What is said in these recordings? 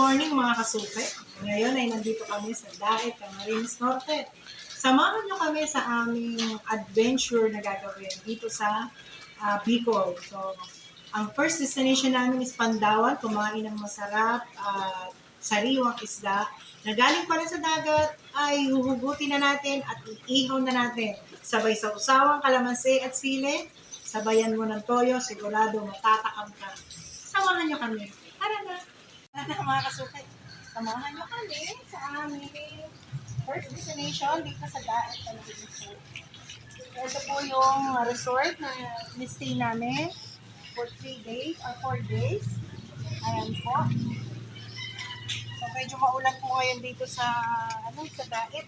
morning mga kasuke. Ngayon ay nandito kami sa Daet, Camarines Norte. Samahan nyo kami sa aming adventure na gagawin dito sa Bicol. So, ang first destination namin is Pandawan, kumain ng masarap at sariwang isda na galing pala sa dagat ay huhugutin na natin at iihaw na natin. Sabay sa usawang kalamansi at sili, sabayan mo ng toyo, sigurado matatakam ka. Samahan nyo kami. Tara na! Tara na mga kasukay. Samahan nyo kami sa aming first destination dito sa Daet, Camarines. Ito po yung resort na stay namin for 3 days or 4 days. Ayan po. So medyo maulan po ngayon dito sa sa Daet,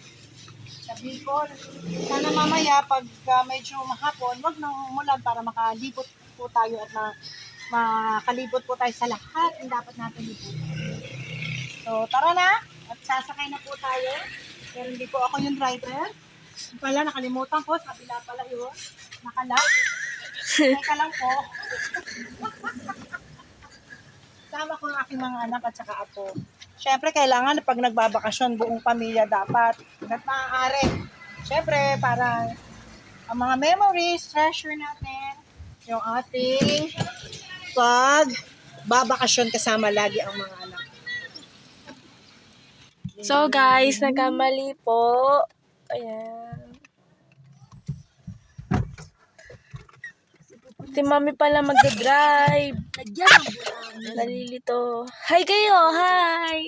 sa Bicol. Sana mamaya pag medyo mahapon, wag nang umulan para makalibot po tayo at makalibot po tayo sa lahat ng dapat natin libutin. So tara na at sasakay na po tayo. Pero hindi po ako yung driver. Pala nakalimutan ko, sa kabila pala yun. Nakalock. Teka lang po. Sama ko ang aking mga anak at saka apo. Siyempre, kailangan pag nagbabakasyon, buong pamilya dapat. Hanggat maaari. Siyempre, para ang mga memories, treasure natin, yung ating pag babakasyon kasama lagi ang mga anak. So guys, nagkamali po. Ayan. Si mami pala magdadrive. Nalilito. Hi kayo! Hi!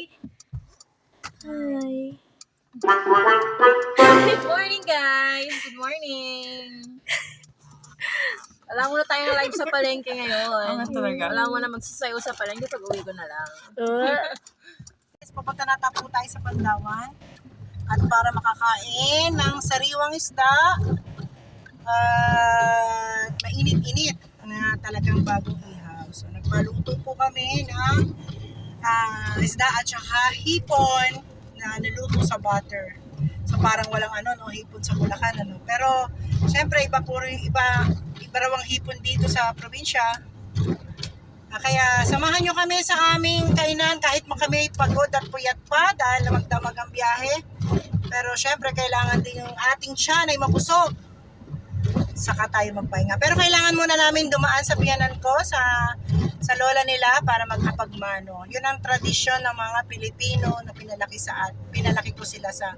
Hi! Good morning, guys! Good morning! Alam mo na tayong live sa palengke ngayon. Alam mo na magsasayaw sa palengke pag uwi ko na lang. Pupunta na po tayo sa Pandawan at para makakain ng sariwang isda at mainit-init na talagang bagong ihaw. So nagpaluto po kami ng isda at saka hipon na niluto sa butter. So parang walang hipon sa Bulacan Pero syempre iba raw ang hipon dito sa probinsya. Kaya samahan nyo kami sa aming kainan kahit kami pagod at puyat pa dahil magdamag ang biyahe. Pero syempre kailangan din yung ating tiyan ay mabusog. Saka tayo magpahinga. Pero kailangan muna namin dumaan sa biyanan ko sa lola nila para magkapagmano. Yun ang tradisyon ng mga Pilipino na pinalaki ko sila sa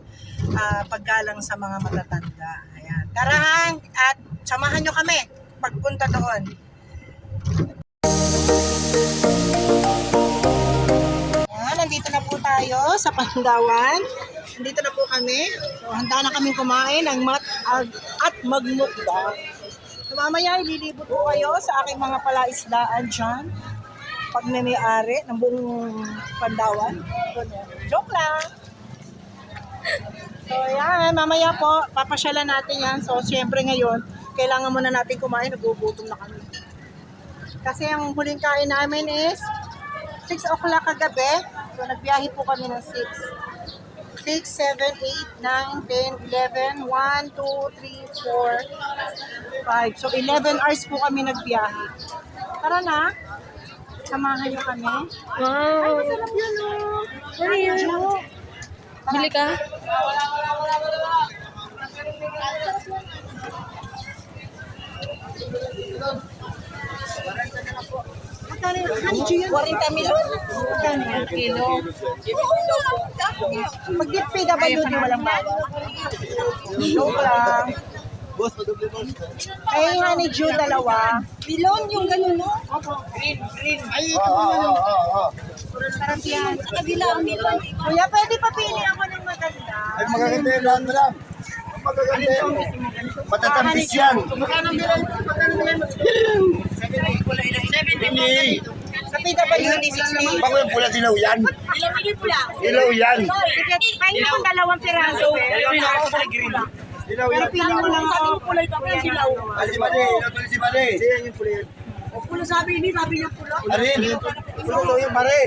paggalang sa mga matatanda. Ayan. Tarahan at samahan nyo kami pagpunta doon. Nandito na po tayo sa Pandawan. Nandito na po kami. So, handa na kaming kumain at magmukbang. So, mamaya ililibot po kayo sa aking mga palaisdaan dyan. Pag may-ari ng buong Pandawan. Joke lang. So, yan. Mamaya po, papasyalan natin yan. So, siyempre ngayon, kailangan muna natin kumain. Nagugutom na kami. Kasi ang huling kain namin is 6 o'clock kagabi. So, nagbiyahe po kami ng 6. 6, 7, 8, 9, 10, 11, 1, 2, 3, 4, 5. So, 11 hours po kami nagbiyahe. Tara na. Samahan niyo kami. Wow! Ay, masarap yun, Ano yun? Bili ka? Magkano yun? 40 milyon? Magkano yun? Kilo. Pag PWD walang bawang. Joke lang. Ay, honey Jew, dalawa. Milon yung ganun, no? Opo. Green. Ay, ito mo. Sarap yan. Sa kabila ang milon. Kuya, pwede papili ako ng maganda. Ay, magaganda yun lahat, madam. Magaganda yun. Matatampis yan. Magkano milon? 70. Sa PWD 60. Bako yung pula, dilaw yan. Dilaw yan. Sige, kain akong dalawang piraso. Dilaw Pero yan. pili mo lang ako. Ay, si Bade. Ilaw tuloy si Bade. Siya yung pula yan. Pula sabi niya pula. Arin. Pula daw yung pare.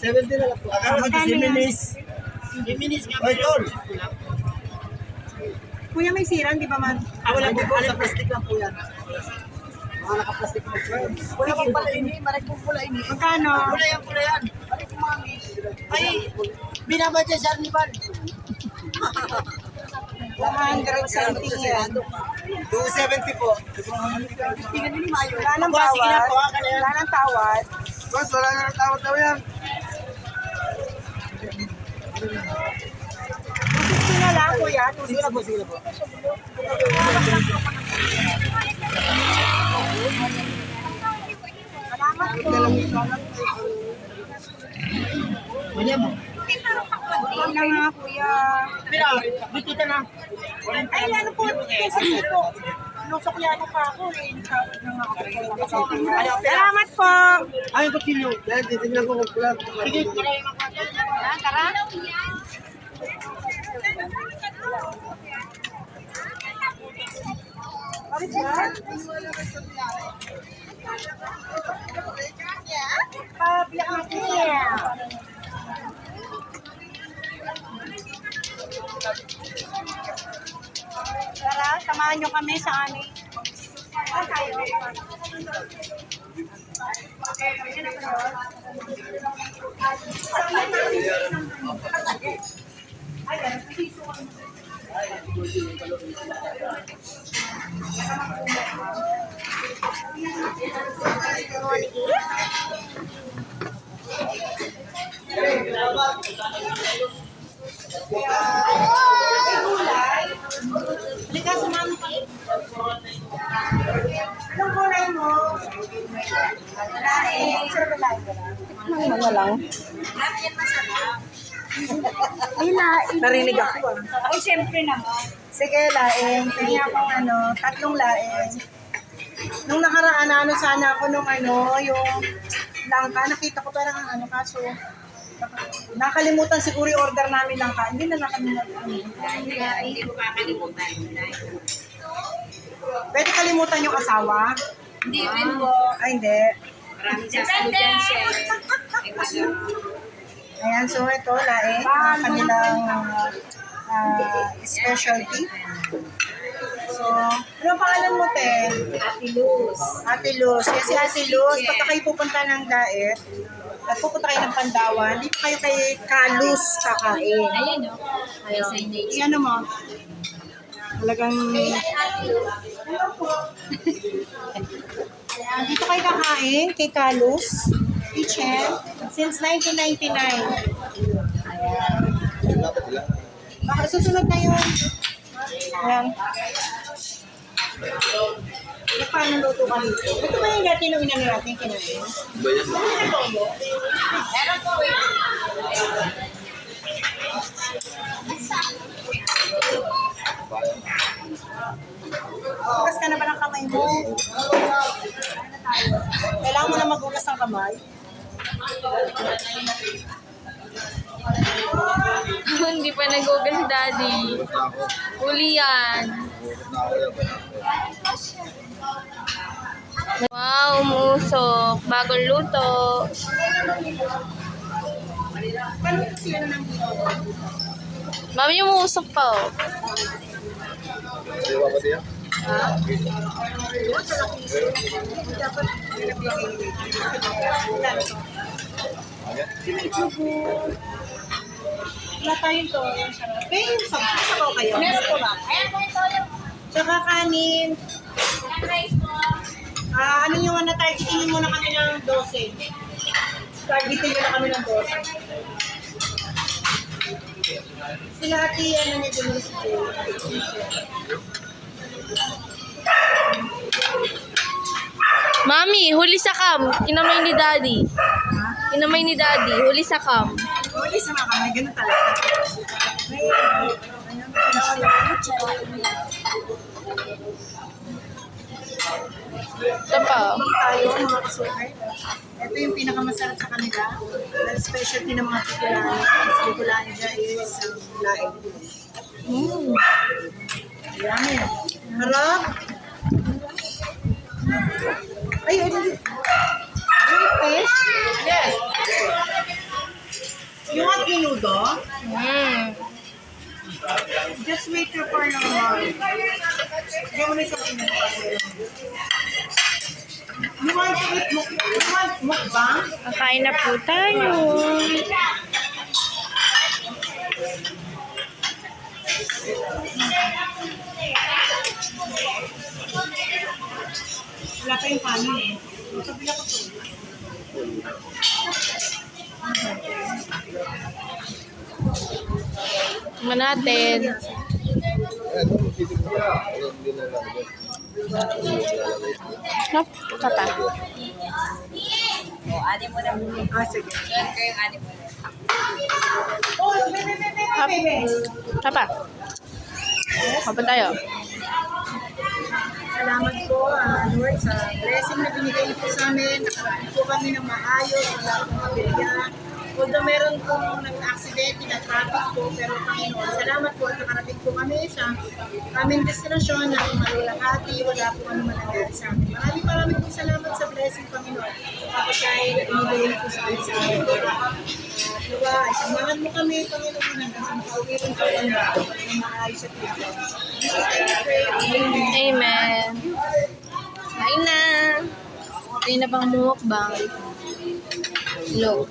70 na lang po. Akala ko si Minis. Ay, tol. Kuya, may siran, di ba man? Wala po po. Sa plastic lang po yan. Mga naka-plastic mo. Wala pang pala ini, marag pong pula ini. Magkano? Pula yan. Pula yan. Ay, binabadya sa Arnibal. 100 something yan. 270 po. Wala nang bawat. Wala nang tawad. Boss, wala na ng tawad daw yan. 260 na lang, kuya. Sige na po, sige na po. Salamat po. Manya mo. Huwag na nga, kuya. Pira, bitita na. Ay, ano po, kasi po. Nusuklano pa ako eh. Salamat po. Ay, kutsilyo. Dahil titignan ko kung kulang. Sige, Tara. Pabiyak natin. Tara, samahan nyo kami sa aming tayo. Halika, samahan mo kami. Anong kulay mo? Laing. Ano lang? Ay, laing. Narinig ako. Ay, syempre naman. Sige, laing. Kanya akong tatlong laing. Nung nakaraan, sana ako nung yung langka. Nakita ko parang kaso nakalimutan siguro yung order namin langka. Hindi na nakalimutan. Hindi mo kakalimutan. Pwede kalimutan yung asawa? Hindi rin po. Ay, hindi. Maraming sasagot dyan, sir. Ayan, so ito, laing. Ang kanilang specialty. So, ano pangalan mo, te? Ate Luz. Ate Luz. Yes, si Ate Luz. Pagka kayo pupunta ng Daet, at pupunta kayo ng Pandawan, dito kayo kay Kalus kakain. Ayan, no? May signage. Iyan mo. Talagang... Dito kayo kakain kay Kalus Kitchen since 1999. Ayan. Baka susunod na yun. Ayan. Paano luto ka dito? Ito ba yung dati nung inano natin kinain? Meron po eh. Hugas ka na ba ng kamay mo? Kailangan mo na maghugas ng kamay. Hindi pa nag-google si Daddy. Huli yan. Wow, umusok. Bagong luto. Paano kasi ano nang dito? Mami, umusok pa oh. Dapat wala tayong to. Kaya yung sabaw kayo. Meron po ba? Ayan po ito yung Tsaka kanin. rice po. Ano yung targetin muna kami ng 12. Targetin nyo na kami ng 12. Sila ati, niya dun si Joe. Mami, huli sa cam. Kinamay ni Daddy. Kinamay ni Daddy. Huli sa cam. Huli sa mga kamay, ganun talaga. Ito pa oh. Tayo, mga kasukay. Ito yung pinakamasarap sa kanila. Dahil specialty ng mga Bicolani dyan is laing. Ayan. Harap. Ay, ano yun? Fish? Yes. Yung at minudo, just wait for long. Hindi mo na isang minudo. You want mukbang? Kakain na po tayo. Wala pa yung kanin eh. Sabi ako to. Tingnan natin. Hop, papa. Ah, sige. Hop. Papa. Papa tayo. Salamat po, Lord, sa blessing na binigay niyo po sa amin. Nakarating po kami ng maayos, wala akong mabilya. Although meron pong nag-accident, na traffic po, pero Panginoon, salamat po at nakarating po kami sa aming destinasyon na malulakati, wala po ano manangyari sa amin. Maraming po salamat sa blessing, Panginoon. Kapag kayo binigay niyo po sa amin sa amin. Diba, samahan mo kami, Panginoon, hanggang sa makauwirin po kami ng maayos at ligtas. Jesus, I pray. Amen. Amen. Kain na. Kain na pang mukbang. Hello.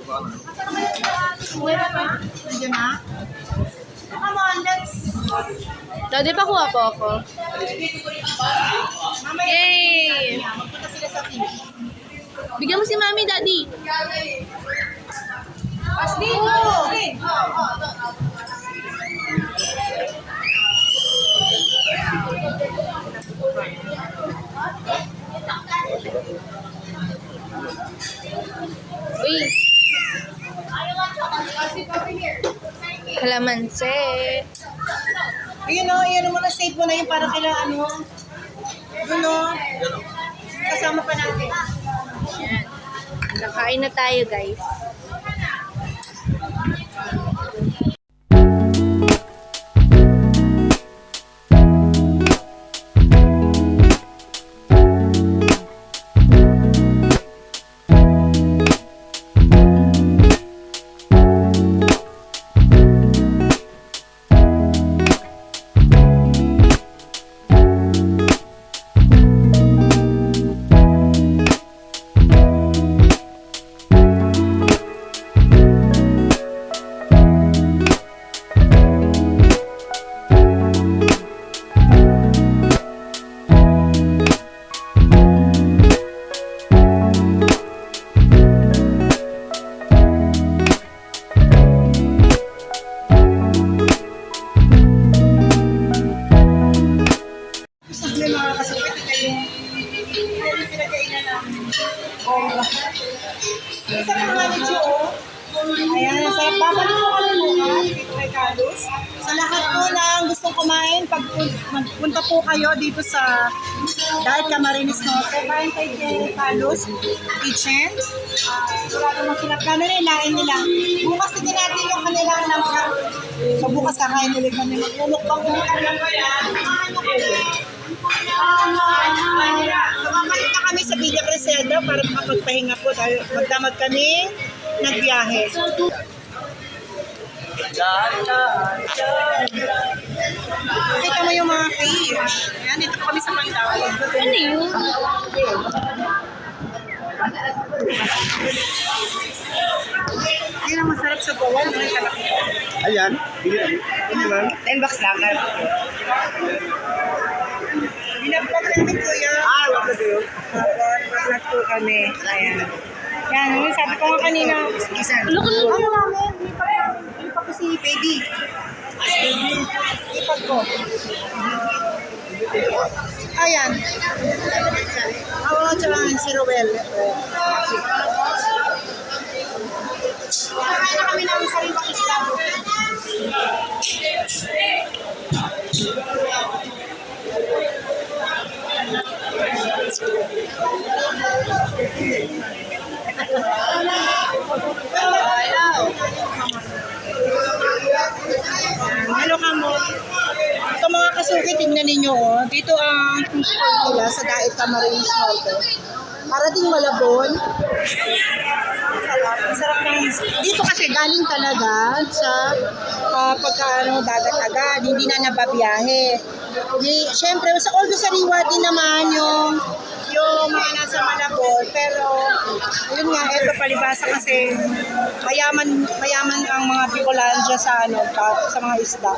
Nandiyan na? Come on, let's... Daddy, pakuha po ako. Mamaya, Yay! magpunta sila sa TV. Bigyan mo si Mami, Daddy. Aslin! Oh! Uy. Kalamansi. Ayun o, yan mo na, save mo na yun para kila ano. Yun o. Kasama pa natin. Yan. Nakain na tayo, guys. Sabi mga kasupit, ito yung pinagkainan namin. Isa ka mga video o. Ayan, sa babalik po kami bukas dito kay Carlos. Sa lahat po ng gustong kumain, pag magpunta po kayo dito sa Diet Camarines Norte, kain kay Carlos Kitchen. Sigurado mo sila plano na ilain nila. Bukas tignan natin yung kanilang number. So bukas kakain ulit kami. Magmumukbang ulit kami. Nakakalit na kami sa Villa Crescendo para makapagpahinga po dahil magdamag kami nagbiyahe. Nakita mo yung mga fish. Ayan, dito kami sa Mandaw. Ano yun? Yan ang masarap sa bawal. Ayan. Hindi ba? 10 bucks lang. Binablog namin kuya. Wag na kayo. Binablog po kami. Ayan. Yan, sabi ko nga kanina. Isan. Look, look. Ano namin? Ipag ko si Baby. Ipag ko. Ayan. Ako tsaka si Rowel. Kakain na kami ng sariwang isla. Hello kamo. Ito mga kasuki, tingnan ninyo oh. Dito ang fish pond nila sa Daet Camarines Norte. Para ding Malabon. Sarap ng dito kasi galing talaga sa pagkaano dagat agad, hindi na nababiyahe. Siyempre, sa although sariwa din naman yung mga nasa Malabon, pero yun nga, eto palibasa kasi mayaman ang mga Bicolandia sa sa mga isda.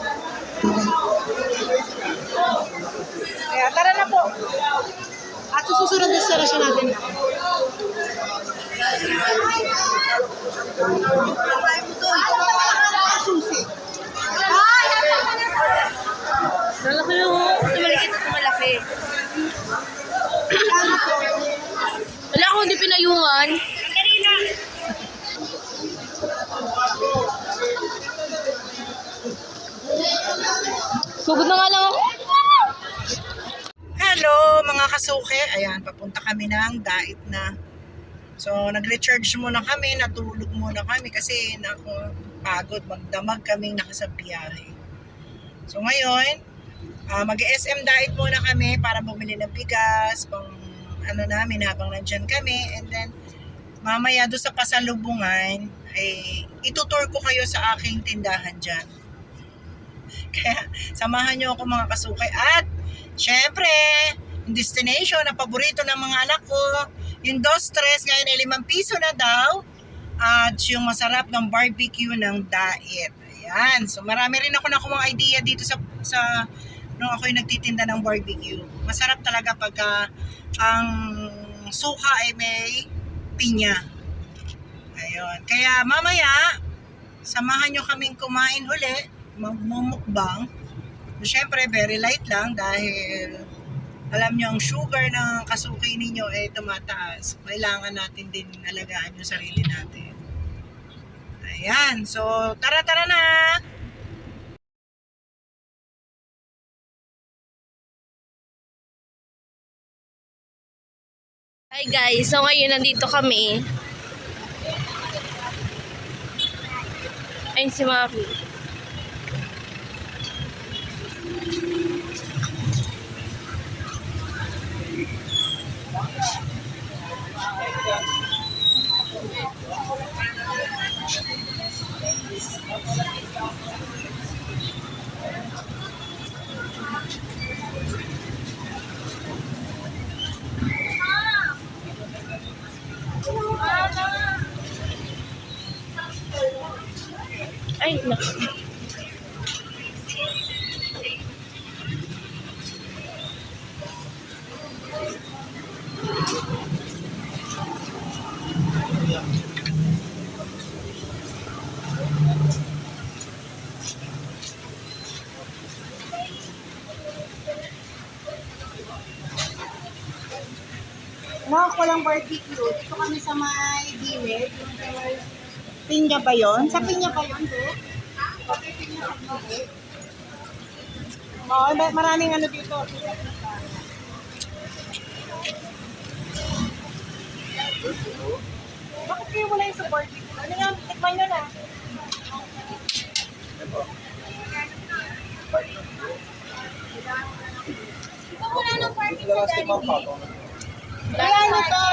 Kaya tara na po. At sa susunod na destination natin na. Susi. Malaki yung tumalikit at tumalaki. Wala akong hindi pinayungan. Sugod na nga lang ako. Hello mga kasuke. Ayan, papunta kami ng Dait na. So, nag-recharge muna kami, natulog muna kami kasi pagod, magdamag kaming nakasabiyahe. So, ngayon, mag-SM Dait muna kami para bumili ng bigas, pang ano namin habang nandyan kami. And then, mamaya doon sa pasalubungan, ay itutour ko kayo sa aking tindahan dyan. Kaya, samahan nyo ako mga kasukay. At, syempre, yung destination na paborito ng mga anak ko, yung Dos Tres, ngayon ay 5 piso na daw. At yung masarap ng barbecue ng Dait. Ayan. So, marami rin ako nakuha idea dito sa nung ako yung nagtitinda ng barbecue. Masarap talaga pagka ang suka ay may pinya. Ayun. Kaya mamaya, samahan nyo kaming kumain uli, magmumukbang. Siyempre, very light lang dahil alam nyo, ang sugar ng kasuki ninyo ay tumataas. Kailangan natin din alagaan yung sarili natin. Ayan. So, tara na! Hi guys, so ngayon nandito kami. Ayun si Mami. Ay, naku. Mga walang barbecue. Dito kami sa may gilid. Pinya ba yun? Sa pinya ba yun, bro? Okay, pinya sa gilid. Oo, maraming ano dito. Bakit kayo wala yung sa barbecue? Ano yan? Tikman nyo na. Ito wala ng barbecue sa Jollibee. Kaya ano to?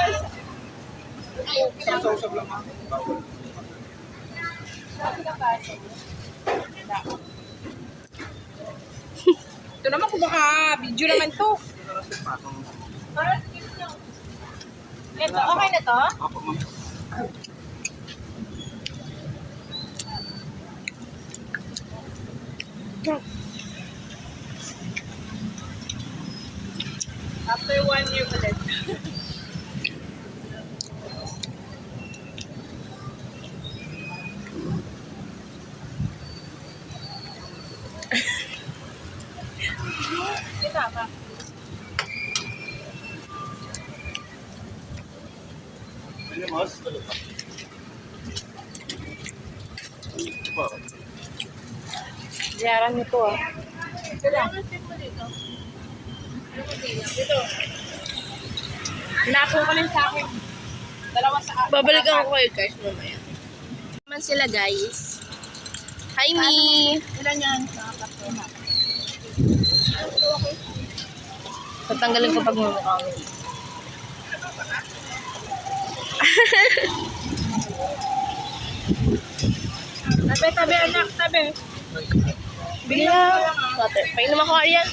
Ito naman kung baka video naman to. Ito, okay na to? After 1 year ulit. Kita ka. Diyaran nyo to ah. Napo ko lang sa akin. Dalawa sa akin. Babalikan ko kayo guys mamaya. Naman sila guys. Hi Mi! Ilan yan? Tatanggalin ko pag mumukha ko. Tabi, anak, tabi. Bili na. Water. Painom ako Arya.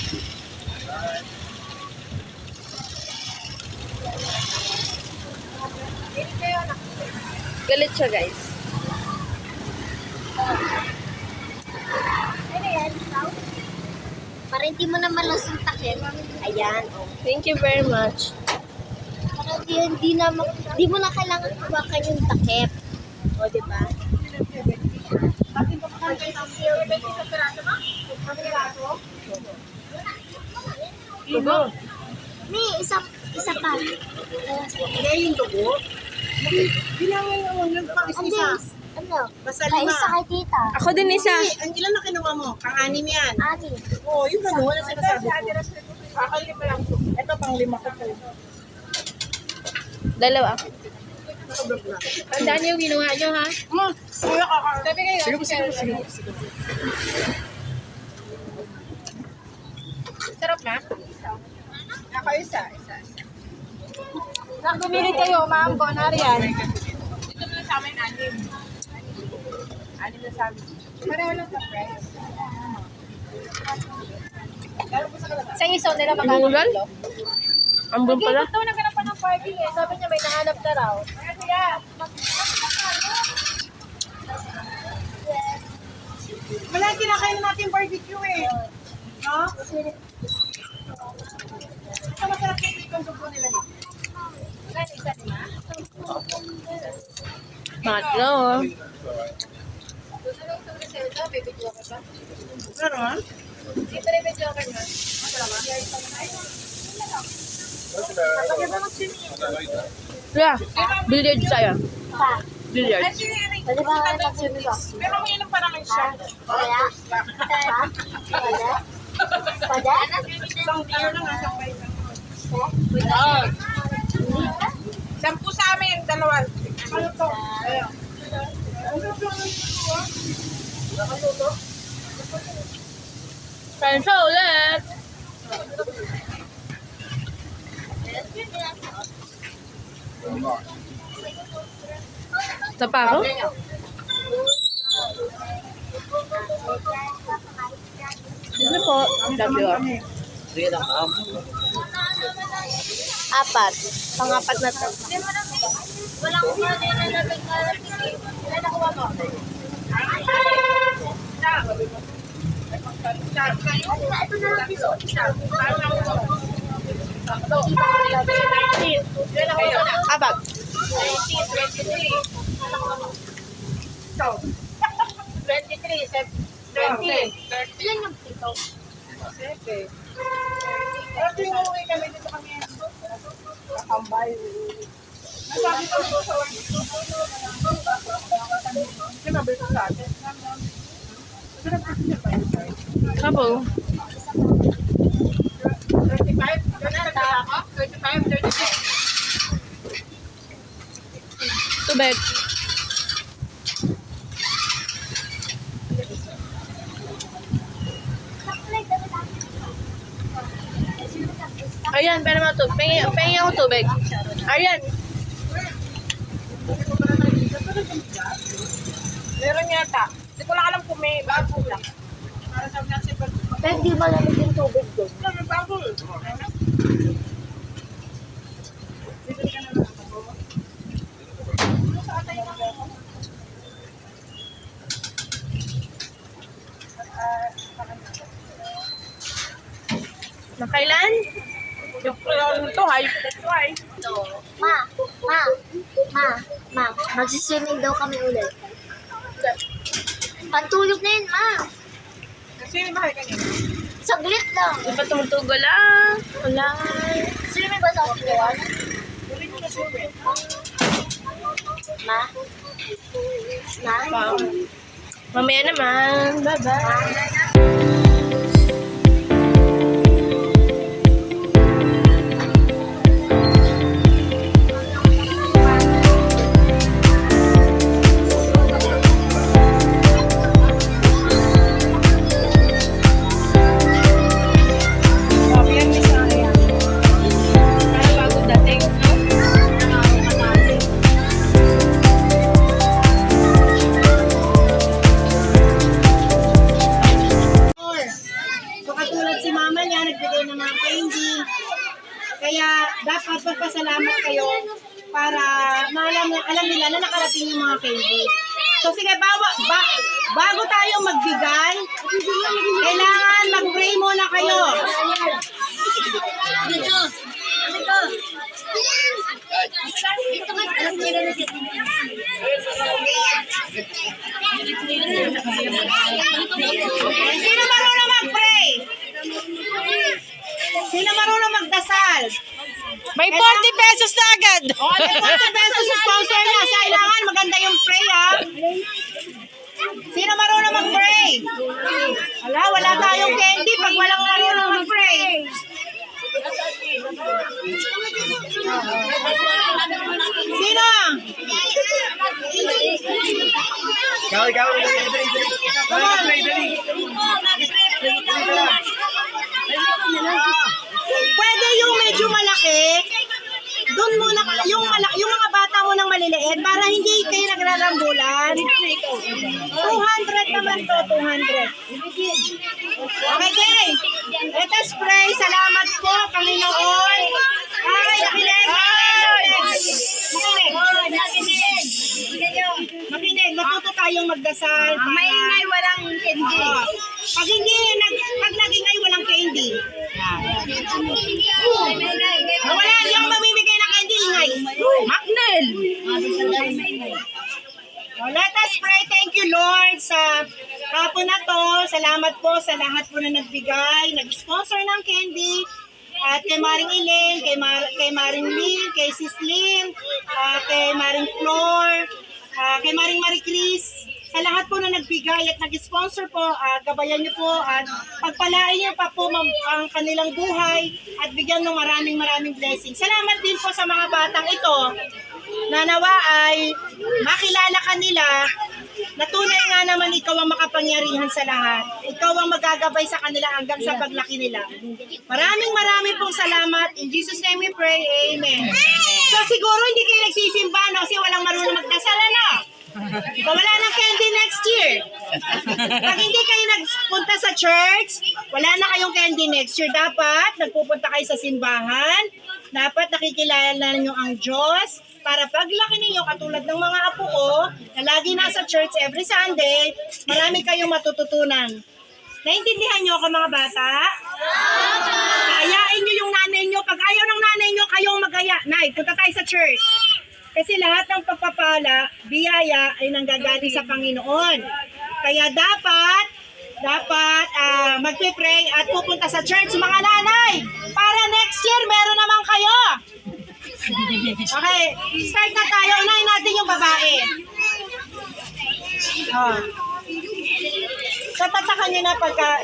Galit siya guys. Ano yan? Para hindi mo naman lasuntakin. Ayan, oh. Thank you very much. di mo na kailangan hawakan yung takip. O, di ba? May isa pa. Kaya yung dugo. Bilangin mo yung pang isa. Ano? Basta May lima. isa kay tita. Ako din isa. Ang ilan na kinuha mo? Pang-anim yan. Ani. Oo, yung gano'n na sinasabi ko. Lima lang. Ito pang lima ko po. Dalawa. Tandaan niyo yung ginawa niyo, ha? Kuya kaka. Sabi kayo. Sige. Sarap na? Ako isa. Pumili kayo, ma'am. Bonarian. Dito na sa amin, anim. Anim na sa amin. Pareho lang sa price. Sa isaw nila magkano? Bulan? Ambon pala. Ito, naghanap pa ng parking eh. Sabi niya may nahanap na raw. Wala, kinakain na natin barbecue eh. No? Ito masarap yung dugo nila. Matlo. Oh. Ano? Yeah. Billiard tayo. Pa. Billiard. Pwede ba ako mag-swimming box? Pero may inom pa naman siya. Wala. Pa? Wala. Pada? Isang beer lang, isang bite lang. Hindi ka? 10 sa amin, dalawa. Ano to? Ayun. Pensa ulit. Tapa ako? Ano po? W. Sige lang, ma'am. Apat. Pang-apat na to. Walang kuha na nalagay ka. Ilan nakuha mo? Ito na lang piso. Apat. 20. Ilan yung pito? Pero tuwing umuwi kami, dito kami kakambay. Nasabi ko ito sa work. Sinabi ko sa atin. Kapo. 35? Ganun ako? 35, 36. Tubig. Ayan, pero mga tubig. Pengi ako tubig. Ayan. Meron yata. Hindi ko lang alam kung may bago lang. Para sa mga sipag. Pero di malamig yung tubig doon. May bago. Bibili ka na lang ako. Makailan? Yung to, high. Ma, magsiswimming daw kami ulit. Pantulog na yun, ma. Sino ba kayo kanina? Saglit lang. Di pa tumutugo lang. Wala. Swimming ba sa akin yun? Hindi ko na sure. Ma? Ma? Mamaya naman. Bye-bye. Ma? Para bago dating, no? So katulad si mama niya, nagbigay ng mga candy. Kaya dapat magpasalamat kayo para alam nila na nakarating yung mga candy. So sige, bago tayo magbigay, kailangan mag-pray muna kayo. Sino marunong mag-pray? Sino marunong magdasal? May 40 pesos na agad. O, may 40 pesos sa sponsor niya. Kailangan maganda yung pray, ha? Sino marunong mag-pray? Wala tayong candy pag walang marunong mag-pray. Sino? Ikaw. Come on. Pwede yung medyo malaki. Doon muna, yung mga bata mo ng maliliit para hindi kayo nagrarambulan. 200 naman to, 200. Okay. Let us pray. Salamat po, Panginoon. Ay, nakinig. Makinig, matuto tayong magdasal. Maingay, walang candy. Pag nagingay, walang candy. Wala, hindi ako mamimigay ng candy, ingay. Magnel! Let us pray. Thank you, Lord, sa hapon na to. Salamat po sa lahat po na nagbigay, nag-sponsor ng candy. At kay Maring Elaine, kay Maring Lynn, kay Sis Lynn, kay Maring Flor, kay Maring Marie Chris, sa lahat po na nagbigay at nag-sponsor po, gabayan niyo po at pagpalain niyo pa po ang kanilang buhay at bigyan ng maraming blessing. Salamat din po sa mga batang ito na nawa ay makilala kanila na tunay nga naman ikaw ang makapangyarihan sa lahat. Ikaw ang magagabay sa kanila hanggang sa paglaki nila. Maraming pong salamat. In Jesus' name we pray. Amen. So siguro hindi kayo nagsisimba no? Kasi walang marunong magdasal na. So wala nang candy next year. Pag hindi kayo nagpunta sa church, wala na kayong candy next year. Dapat nagpupunta kayo sa simbahan. Dapat nakikilala niyo ang Diyos. Para paglaki ninyo, katulad ng mga apo ko, na lagi nasa church every Sunday, marami kayong matututunan. Naintindihan niyo ako mga bata? Ayain niyo yung nanay niyo. Pag ayaw ng nanay niyo, kayong mag-aya. Nay, punta tayo sa church. Kasi lahat ng pagpapala, biyaya ay nanggagaling sa Panginoon. Kaya dapat magpe-pray at pupunta sa church mga nanay. Para next year, meron naman kayo. Okay, start na tayo. Unahin natin yung babae. So, tatakan nyo na pagka,